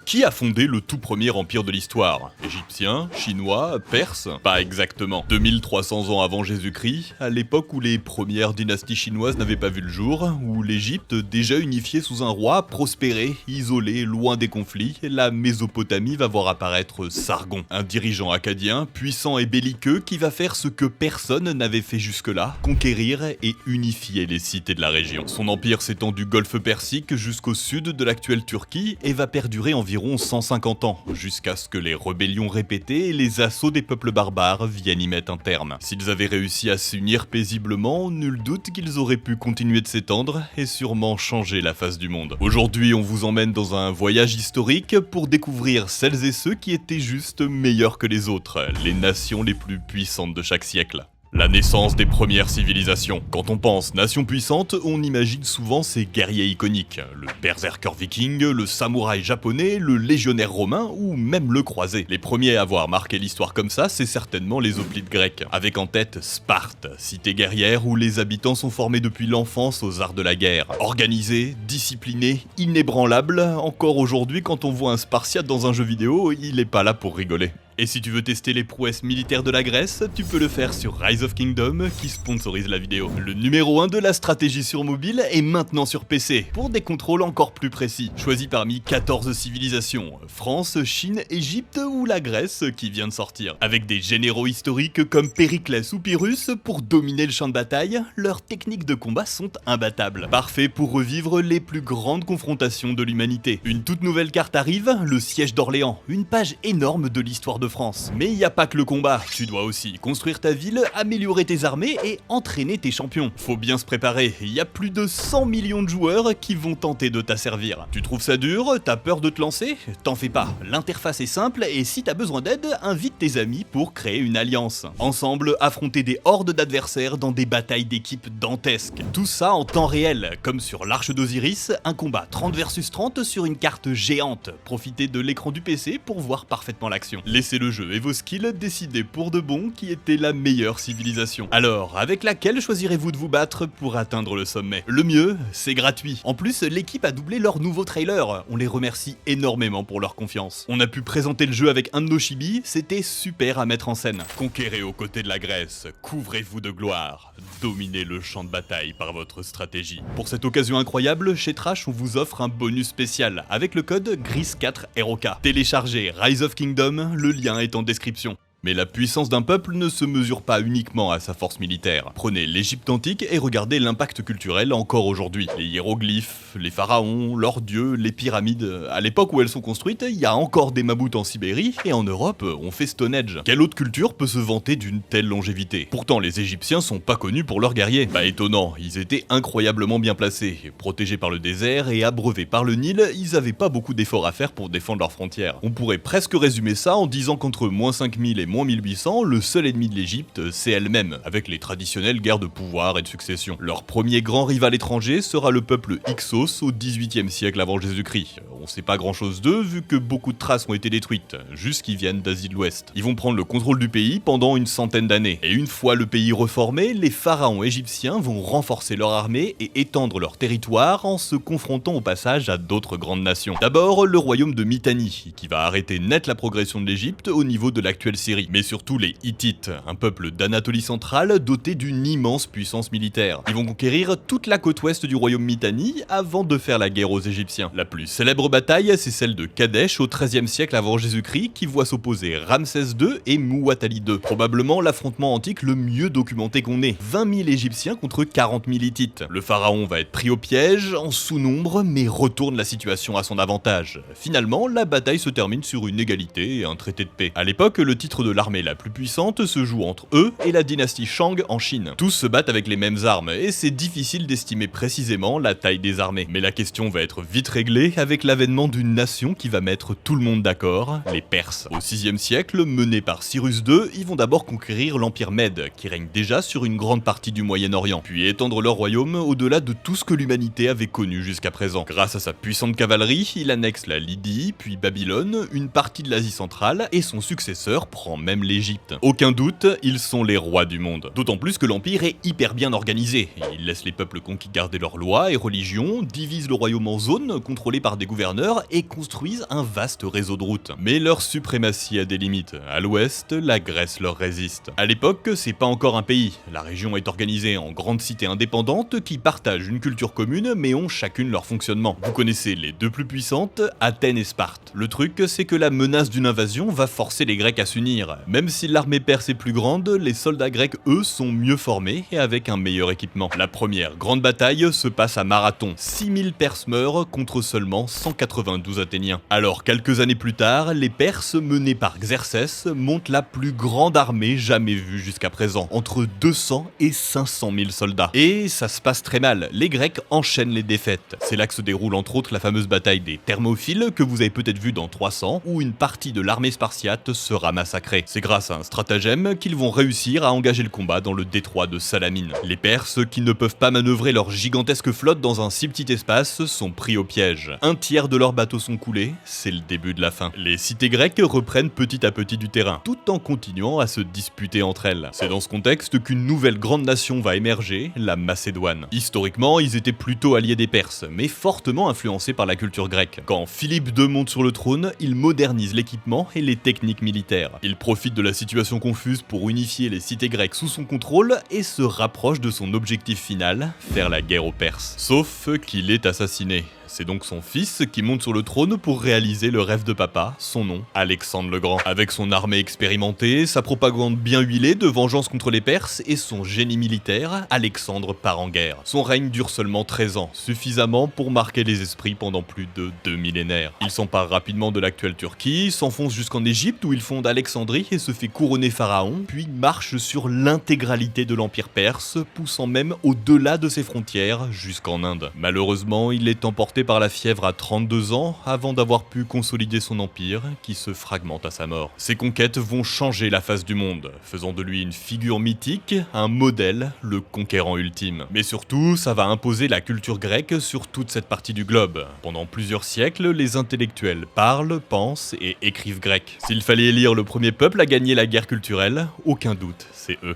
Qui a fondé le tout premier empire de l'histoire? Égyptien, chinois, perse? Pas exactement. 2300 ans avant Jésus-Christ, à l'époque où les premières dynasties chinoises n'avaient pas vu le jour, où l'Égypte, déjà unifiée sous un roi, prospérait, isolée, loin des conflits, la Mésopotamie va voir apparaître Sargon, un dirigeant akkadien, puissant et belliqueux qui va faire ce que personne n'avait fait jusque-là, conquérir et unifier les cités de la région. Son empire s'étend du golfe Persique jusqu'au sud de l'actuelle Turquie et va perdurer environ 150 ans, jusqu'à ce que les rébellions répétées et les assauts des peuples barbares viennent y mettre un terme. S'ils avaient réussi à s'unir paisiblement, nul doute qu'ils auraient pu continuer de s'étendre et sûrement changer la face du monde. Aujourd'hui, on vous emmène dans un voyage historique pour découvrir celles et ceux qui étaient juste meilleurs que les autres, les nations les plus puissantes de chaque siècle. La naissance des premières civilisations. Quand on pense nation puissante, on imagine souvent ces guerriers iconiques. Le berserker viking, le samouraï japonais, le légionnaire romain ou même le croisé. Les premiers à avoir marqué l'histoire comme ça, c'est certainement les hoplites grecs. Avec en tête Sparte, cité guerrière où les habitants sont formés depuis l'enfance aux arts de la guerre. Organisés, disciplinés, inébranlables, encore aujourd'hui quand on voit un Spartiate dans un jeu vidéo, il est pas là pour rigoler. Et si tu veux tester les prouesses militaires de la Grèce, tu peux le faire sur Rise of Kingdom qui sponsorise la vidéo. Le numéro 1 de la stratégie sur mobile est maintenant sur PC, pour des contrôles encore plus précis. Choisis parmi 14 civilisations, France, Chine, Égypte ou la Grèce qui vient de sortir. Avec des généraux historiques comme Périclès ou Pyrrhus pour dominer le champ de bataille, leurs techniques de combat sont imbattables. Parfait pour revivre les plus grandes confrontations de l'humanité. Une toute nouvelle carte arrive, le siège d'Orléans, une page énorme de l'histoire de France. Mais il n'y a pas que le combat, tu dois aussi construire ta ville, améliorer tes armées et entraîner tes champions. Faut bien se préparer, il y a plus de 100 millions de joueurs qui vont tenter de t'asservir. Tu trouves ça dur? T'as peur de te lancer? T'en fais pas, l'interface est simple et si t'as besoin d'aide, invite tes amis pour créer une alliance. Ensemble, affronter des hordes d'adversaires dans des batailles d'équipes dantesques. Tout ça en temps réel, comme sur l'Arche d'Osiris, un combat 30 versus 30 sur une carte géante. Profitez de l'écran du PC pour voir parfaitement l'action. Laissez le jeu et vos skills décider pour de bon qui était la meilleure civilisation. Alors, avec laquelle choisirez-vous de vous battre pour atteindre le sommet? Le mieux, c'est gratuit. En plus, l'équipe a doublé leur nouveau trailer. On les remercie énormément pour leur confiance. On a pu présenter le jeu avec un de nos chibis, c'était super à mettre en scène. Conquérez aux côtés de la Grèce, couvrez-vous de gloire, dominez le champ de bataille par votre stratégie. Pour cette occasion incroyable, chez Trash, on vous offre un bonus spécial avec le code GRIS4ROK. Téléchargez Rise of Kingdom, le lien est en description. Mais la puissance d'un peuple ne se mesure pas uniquement à sa force militaire. Prenez l'Égypte antique et regardez l'impact culturel encore aujourd'hui. Les hiéroglyphes, les pharaons, leurs dieux, les pyramides. À l'époque où elles sont construites, il y a encore des mammouths en Sibérie et en Europe, on fait Stonehenge. Quelle autre culture peut se vanter d'une telle longévité? Pourtant, les Égyptiens sont pas connus pour leurs guerriers. Pas étonnant, ils étaient incroyablement bien placés. Protégés par le désert et abreuvés par le Nil, ils avaient pas beaucoup d'efforts à faire pour défendre leurs frontières. On pourrait presque résumer ça en disant qu'entre moins 5000 et moins 1800, le seul ennemi de l'Égypte, c'est elle-même, avec les traditionnelles guerres de pouvoir et de succession. Leur premier grand rival étranger sera le peuple Hyksos au XVIIIe siècle avant Jésus-Christ. On sait pas grand-chose d'eux vu que beaucoup de traces ont été détruites, juste qu'ils viennent d'Asie de l'Ouest. Ils vont prendre le contrôle du pays pendant une centaine d'années. Et une fois le pays reformé, les pharaons égyptiens vont renforcer leur armée et étendre leur territoire en se confrontant au passage à d'autres grandes nations. D'abord, le royaume de Mitanni, qui va arrêter net la progression de l'Égypte au niveau de l'actuelle Syrie. Mais surtout les Hittites, un peuple d'Anatolie centrale doté d'une immense puissance militaire. Ils vont conquérir toute la côte ouest du royaume Mitanni avant de faire la guerre aux Égyptiens. La plus célèbre bataille, c'est celle de Kadesh au XIIIe siècle avant Jésus-Christ qui voit s'opposer Ramsès II et Muwatalli II. Probablement l'affrontement antique le mieux documenté qu'on ait. 20 000 Égyptiens contre 40 000 Hittites. Le pharaon va être pris au piège, en sous-nombre, mais retourne la situation à son avantage. Finalement, la bataille se termine sur une égalité et un traité de paix. À l'époque, le titre de l'armée la plus puissante se joue entre eux et la dynastie Shang en Chine. Tous se battent avec les mêmes armes et c'est difficile d'estimer précisément la taille des armées. Mais la question va être vite réglée avec l'avènement d'une nation qui va mettre tout le monde d'accord, les Perses. Au 6e siècle, menés par Cyrus II, ils vont d'abord conquérir l'empire Mède, qui règne déjà sur une grande partie du Moyen-Orient, puis étendre leur royaume au-delà de tout ce que l'humanité avait connu jusqu'à présent. Grâce à sa puissante cavalerie, il annexe la Lydie, puis Babylone, une partie de l'Asie centrale, et son successeur prend avant même l'Égypte. Aucun doute, ils sont les rois du monde. D'autant plus que l'Empire est hyper bien organisé. Ils laissent les peuples conquis garder leurs lois et religions, divisent le royaume en zones contrôlées par des gouverneurs et construisent un vaste réseau de routes. Mais leur suprématie a des limites. À l'ouest, la Grèce leur résiste. À l'époque, c'est pas encore un pays. La région est organisée en grandes cités indépendantes qui partagent une culture commune mais ont chacune leur fonctionnement. Vous connaissez les deux plus puissantes, Athènes et Sparte. Le truc, c'est que la menace d'une invasion va forcer les Grecs à s'unir. Même si l'armée perse est plus grande, les soldats grecs, eux, sont mieux formés et avec un meilleur équipement. La première grande bataille se passe à Marathon. 6000 Perses meurent contre seulement 192 Athéniens. Alors, quelques années plus tard, les Perses, menés par Xerxès, montent la plus grande armée jamais vue jusqu'à présent, entre 200 et 500 000 soldats. Et ça se passe très mal, les Grecs enchaînent les défaites. C'est là que se déroule entre autres la fameuse bataille des Thermopyles, que vous avez peut-être vu dans 300, où une partie de l'armée spartiate sera massacrée. C'est grâce à un stratagème qu'ils vont réussir à engager le combat dans le détroit de Salamine. Les Perses, qui ne peuvent pas manœuvrer leur gigantesque flotte dans un si petit espace, sont pris au piège. Un tiers de leurs bateaux sont coulés, c'est le début de la fin. Les cités grecques reprennent petit à petit du terrain, tout en continuant à se disputer entre elles. C'est dans ce contexte qu'une nouvelle grande nation va émerger, la Macédoine. Historiquement, ils étaient plutôt alliés des Perses, mais fortement influencés par la culture grecque. Quand Philippe II monte sur le trône, il modernise l'équipement et les techniques militaires. Il profite de la situation confuse pour unifier les cités grecques sous son contrôle et se rapproche de son objectif final, faire la guerre aux Perses. Sauf qu'il est assassiné. C'est donc son fils qui monte sur le trône pour réaliser le rêve de papa, son nom, Alexandre le Grand. Avec son armée expérimentée, sa propagande bien huilée de vengeance contre les Perses et son génie militaire, Alexandre part en guerre. Son règne dure seulement 13 ans, suffisamment pour marquer les esprits pendant plus de 2 millénaires. Il s'empare rapidement de l'actuelle Turquie, s'enfonce jusqu'en Égypte où il fonde Alexandrie et se fait couronner pharaon, puis marche sur l'intégralité de l'Empire perse, poussant même au-delà de ses frontières jusqu'en Inde. Malheureusement, il est emporté par la fièvre à 32 ans avant d'avoir pu consolider son empire qui se fragmente à sa mort. Ses conquêtes vont changer la face du monde, faisant de lui une figure mythique, un modèle, le conquérant ultime. Mais surtout, ça va imposer la culture grecque sur toute cette partie du globe. Pendant plusieurs siècles, les intellectuels parlent, pensent et écrivent grec. S'il fallait élire le premier peuple à gagner la guerre culturelle, aucun doute, c'est eux.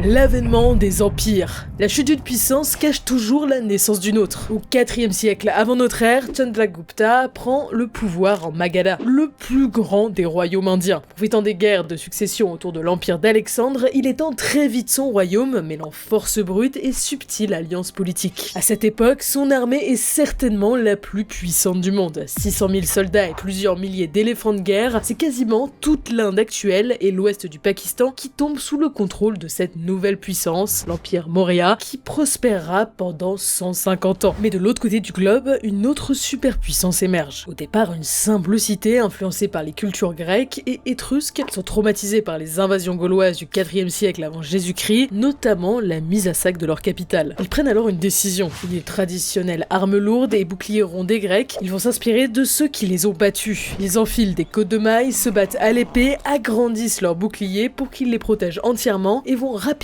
L'avènement des empires. La chute d'une puissance cache toujours la naissance d'une autre. Au IVe siècle avant notre ère, Chandragupta prend le pouvoir en Magadha, le plus grand des royaumes indiens. Profitant des guerres de succession autour de l'empire d'Alexandre, il étend très vite son royaume, mêlant force brute et subtile alliance politique. À cette époque, son armée est certainement la plus puissante du monde. 600 000 soldats et plusieurs milliers d'éléphants de guerre, c'est quasiment toute l'Inde actuelle et l'ouest du Pakistan qui tombent sous le contrôle de cette nouvelle puissance, l'Empire Maurya, qui prospérera pendant 150 ans. Mais de l'autre côté du globe, une autre superpuissance émerge. Au départ, une simple cité influencée par les cultures grecques et étrusques, sont traumatisées par les invasions gauloises du IVe siècle avant Jésus-Christ, notamment la mise à sac de leur capitale. Ils prennent alors une décision. Les traditionnelles armes lourdes et boucliers rondés grecs, ils vont s'inspirer de ceux qui les ont battus. Ils enfilent des côtes de mailles, se battent à l'épée, agrandissent leurs boucliers pour qu'ils les protègent entièrement et vont rapidement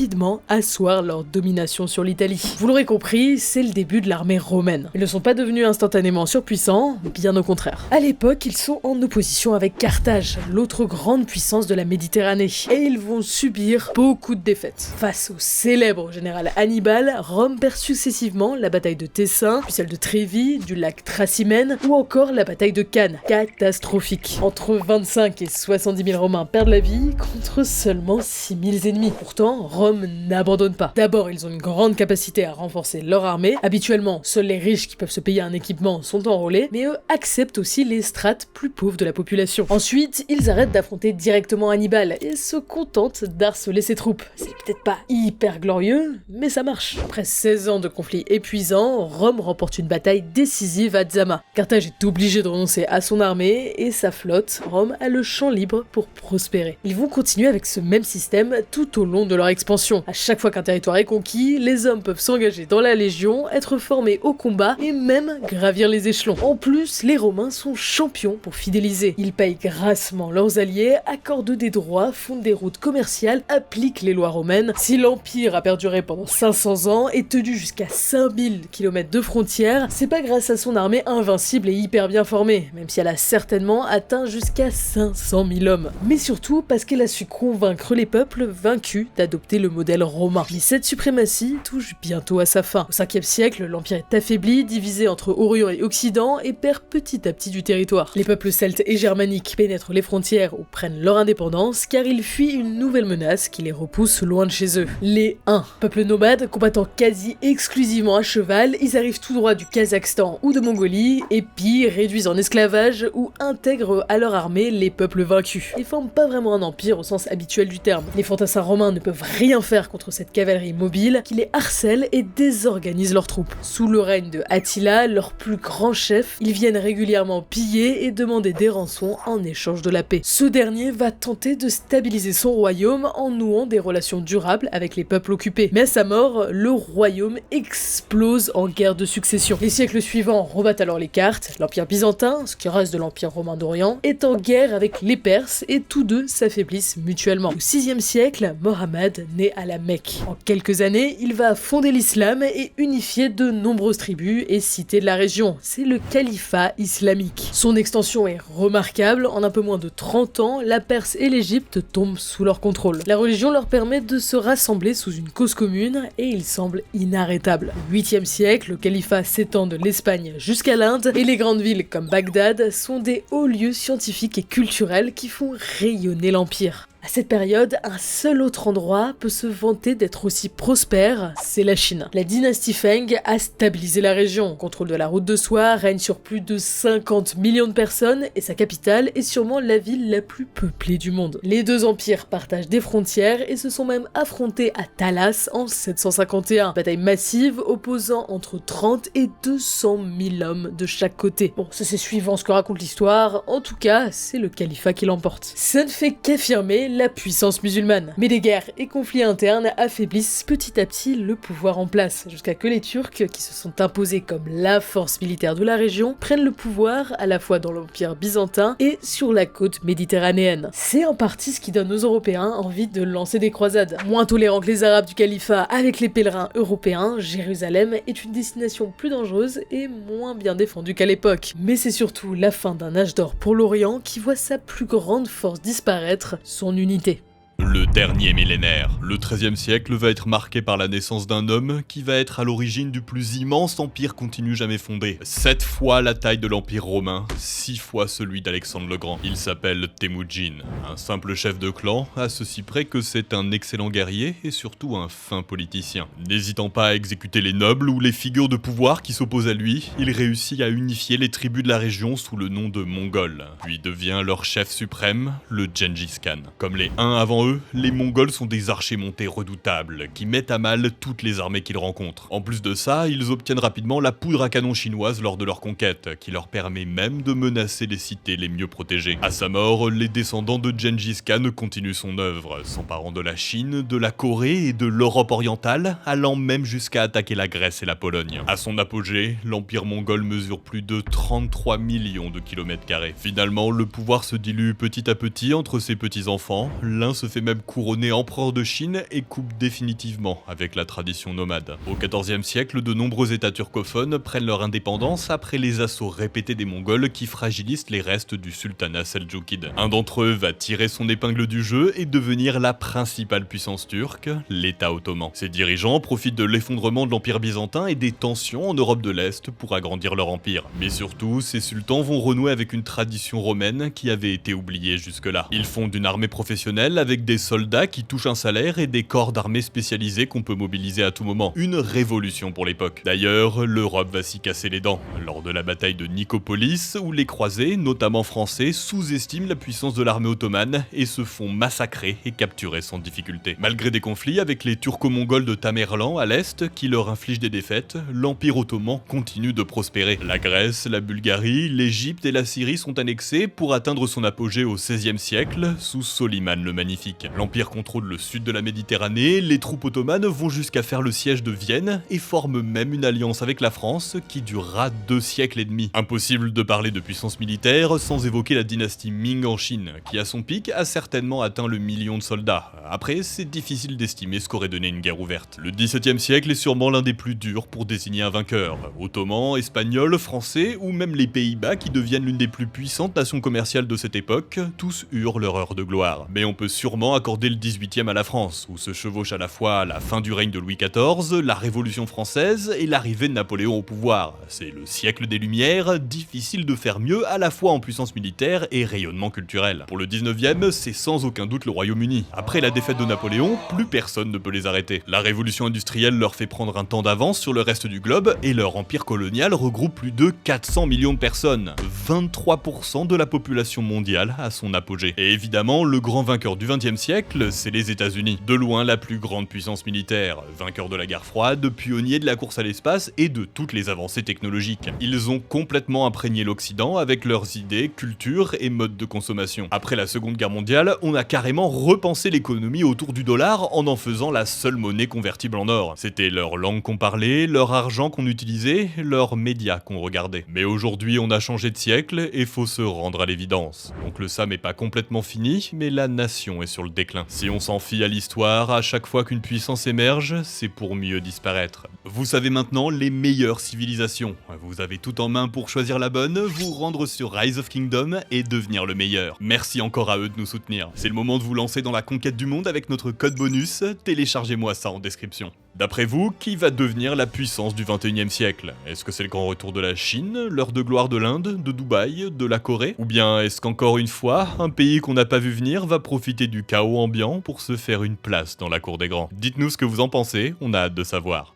asseoir leur domination sur l'Italie. Vous l'aurez compris, c'est le début de l'armée romaine. Ils ne sont pas devenus instantanément surpuissants, bien au contraire. À l'époque, ils sont en opposition avec Carthage, l'autre grande puissance de la Méditerranée, et ils vont subir beaucoup de défaites. Face au célèbre général Hannibal, Rome perd successivement la bataille de Tessin, puis celle de Trévis, du lac Tracymène, ou encore la bataille de Cannes, catastrophique. Entre 25 et 70 000 Romains perdent la vie contre seulement 6 000 ennemis. Pourtant, Rome n'abandonne pas. D'abord, ils ont une grande capacité à renforcer leur armée. Habituellement, seuls les riches qui peuvent se payer un équipement sont enrôlés, mais eux acceptent aussi les strates plus pauvres de la population. Ensuite, ils arrêtent d'affronter directement Hannibal et se contentent d'harceler ses troupes. C'est peut-être pas hyper glorieux, mais ça marche. Après 16 ans de conflits épuisants, Rome remporte une bataille décisive à Zama. Carthage est obligé de renoncer à son armée et sa flotte. Rome a le champ libre pour prospérer. Ils vont continuer avec ce même système tout au long de leur expansion. expansion. À chaque fois qu'un territoire est conquis, les hommes peuvent s'engager dans la légion, être formés au combat et même gravir les échelons. En plus, les Romains sont champions pour fidéliser. Ils payent grassement leurs alliés, accordent des droits, fondent des routes commerciales, appliquent les lois romaines. Si l'Empire a perduré pendant 500 ans et tenu jusqu'à 5000 km de frontières, c'est pas grâce à son armée invincible et hyper bien formée, même si elle a certainement atteint jusqu'à 500 000 hommes. Mais surtout parce qu'elle a su convaincre les peuples vaincus d'adopter le modèle romain. Mais cette suprématie touche bientôt à sa fin. Au 5e siècle, l'Empire est affaibli, divisé entre Orient et Occident et perd petit à petit du territoire. Les peuples celtes et germaniques pénètrent les frontières ou prennent leur indépendance car ils fuient une nouvelle menace qui les repousse loin de chez eux. Les Huns, peuple nomade combattant quasi exclusivement à cheval, ils arrivent tout droit du Kazakhstan ou de Mongolie et pillent, réduisent en esclavage ou intègrent à leur armée les peuples vaincus. Ils forment pas vraiment un empire au sens habituel du terme. Les fantassins romains ne peuvent rien faire contre cette cavalerie mobile qui les harcèle et désorganise leurs troupes. Sous le règne de Attila, leur plus grand chef, ils viennent régulièrement piller et demander des rançons en échange de la paix. Ce dernier va tenter de stabiliser son royaume en nouant des relations durables avec les peuples occupés. Mais à sa mort, le royaume explose en guerre de succession. Les siècles suivants rebattent alors les cartes. L'Empire byzantin, ce qui reste de l'Empire romain d'Orient, est en guerre avec les Perses et tous deux s'affaiblissent mutuellement. Au 6e siècle, Mohammed naît à la Mecque. En quelques années, il va fonder l'islam et unifier de nombreuses tribus et cités de la région. C'est le califat islamique. Son extension est remarquable. En un peu moins de 30 ans, la Perse et l'Égypte tombent sous leur contrôle. La religion leur permet de se rassembler sous une cause commune et il semble inarrêtable. Au 8e siècle, le califat s'étend de l'Espagne jusqu'à l'Inde et les grandes villes comme Bagdad sont des hauts lieux scientifiques et culturels qui font rayonner l'Empire. À cette période, un seul autre endroit peut se vanter d'être aussi prospère, c'est la Chine. La dynastie Feng a stabilisé la région, contrôle de la route de soie, règne sur plus de 50 millions de personnes et sa capitale est sûrement la ville la plus peuplée du monde. Les deux empires partagent des frontières et se sont même affrontés à Talas en 751. Bataille massive opposant entre 30 et 200 000 hommes de chaque côté. Bon, ça c'est suivant ce que raconte l'histoire, en tout cas, c'est le califat qui l'emporte. Ça ne fait qu'affirmer la puissance musulmane. Mais des guerres et conflits internes affaiblissent petit à petit le pouvoir en place, jusqu'à que les Turcs, qui se sont imposés comme la force militaire de la région, prennent le pouvoir à la fois dans l'Empire byzantin et sur la côte méditerranéenne. C'est en partie ce qui donne aux Européens envie de lancer des croisades. Moins tolérants que les Arabes du califat avec les pèlerins européens, Jérusalem est une destination plus dangereuse et moins bien défendue qu'à l'époque. Mais c'est surtout la fin d'un âge d'or pour l'Orient qui voit sa plus grande force disparaître, son unité. Le dernier millénaire, le XIIIe siècle, va être marqué par la naissance d'un homme qui va être à l'origine du plus immense empire continu jamais fondé. 7 fois la taille de l'Empire romain, 6 fois celui d'Alexandre le Grand. Il s'appelle Temujin, un simple chef de clan, à ceci près que c'est un excellent guerrier et surtout un fin politicien. N'hésitant pas à exécuter les nobles ou les figures de pouvoir qui s'opposent à lui, il réussit à unifier les tribus de la région sous le nom de Mongols, puis devient leur chef suprême, le Gengis Khan. Comme les Huns avant eux, les Mongols sont des archers montés redoutables, qui mettent à mal toutes les armées qu'ils rencontrent. En plus de ça, ils obtiennent rapidement la poudre à canon chinoise lors de leur conquête, qui leur permet même de menacer les cités les mieux protégées. À sa mort, les descendants de Gengis Khan continuent son œuvre, s'emparant de la Chine, de la Corée et de l'Europe orientale, allant même jusqu'à attaquer la Grèce et la Pologne. À son apogée, l'empire mongol mesure plus de 33 millions de kilomètres carrés. Finalement, le pouvoir se dilue petit à petit entre ses petits-enfants, l'un se fait même couronné empereur de Chine et coupe définitivement avec la tradition nomade. Au XIVe siècle, de nombreux états turcophones prennent leur indépendance après les assauts répétés des Mongols qui fragilisent les restes du sultanat seldjoukide. Un d'entre eux va tirer son épingle du jeu et devenir la principale puissance turque, l'État ottoman. Ses dirigeants profitent de l'effondrement de l'Empire byzantin et des tensions en Europe de l'Est pour agrandir leur empire. Mais surtout, ces sultans vont renouer avec une tradition romaine qui avait été oubliée jusque-là. Ils fondent une armée professionnelle avec des soldats qui touchent un salaire et des corps d'armée spécialisés qu'on peut mobiliser à tout moment. Une révolution pour l'époque. D'ailleurs, l'Europe va s'y casser les dents, lors de la bataille de Nicopolis, où les croisés, notamment français, sous-estiment la puissance de l'armée ottomane et se font massacrer et capturer sans difficulté. Malgré des conflits avec les turco-mongols de Tamerlan à l'est, qui leur infligent des défaites, l'Empire ottoman continue de prospérer. La Grèce, la Bulgarie, l'Égypte et la Syrie sont annexées pour atteindre son apogée au XVIe siècle, sous Soliman le Magnifique. politique. L'Empire contrôle le sud de la Méditerranée, les troupes ottomanes vont jusqu'à faire le siège de Vienne et forment même une alliance avec la France qui durera 2 siècles et demi. Impossible de parler de puissance militaire sans évoquer la dynastie Ming en Chine, qui à son pic a certainement atteint le million de soldats. Après, c'est difficile d'estimer ce qu'aurait donné une guerre ouverte. Le XVIIe siècle est sûrement l'un des plus durs pour désigner un vainqueur. Ottomans, Espagnols, Français ou même les Pays-Bas qui deviennent l'une des plus puissantes nations commerciales de cette époque, tous eurent leur heure de gloire. Mais on peut sûrement accorder le XVIIIe à la France, où se chevauche à la fois la fin du règne de Louis XIV, la Révolution française et l'arrivée de Napoléon au pouvoir. C'est le siècle des Lumières, difficile de faire mieux à la fois en puissance militaire et rayonnement culturel. Pour le XIXe, c'est sans aucun doute le Royaume-Uni. Après la défaite de Napoléon, plus personne ne peut les arrêter. La révolution industrielle leur fait prendre un temps d'avance sur le reste du globe et leur empire colonial regroupe plus de 400 millions de personnes, 23% de la population mondiale à son apogée. Et évidemment, le grand vainqueur du XXe siècle, c'est les États-Unis. De loin la plus grande puissance militaire, vainqueur de la guerre froide, pionnier de la course à l'espace et de toutes les avancées technologiques. Ils ont complètement imprégné l'Occident avec leurs idées, cultures et modes de consommation. Après la Seconde Guerre mondiale, on a carrément repensé l'économie autour du dollar en faisant la seule monnaie convertible en or. C'était leur langue qu'on parlait, leur argent qu'on utilisait, leurs médias qu'on regardait. Mais aujourd'hui, on a changé de siècle et faut se rendre à l'évidence. Donc le SAM est pas complètement fini, mais la nation est sur le déclin. Si on s'en fie à l'histoire, à chaque fois qu'une puissance émerge, c'est pour mieux disparaître. Vous savez maintenant les meilleures civilisations. Vous avez tout en main pour choisir la bonne, vous rendre sur Rise of Kingdom et devenir le meilleur. Merci encore à eux de nous soutenir. C'est le moment de vous lancer dans la conquête du monde avec notre code bonus, téléchargez-moi ça en description. D'après vous, qui va devenir la puissance du 21e siècle? Est-ce que c'est le grand retour de la Chine, l'heure de gloire de l'Inde, de Dubaï, de la Corée? Ou bien est-ce qu'encore une fois, un pays qu'on n'a pas vu venir va profiter du chaos ambiant pour se faire une place dans la cour des grands? Dites-nous ce que vous en pensez, on a hâte de savoir.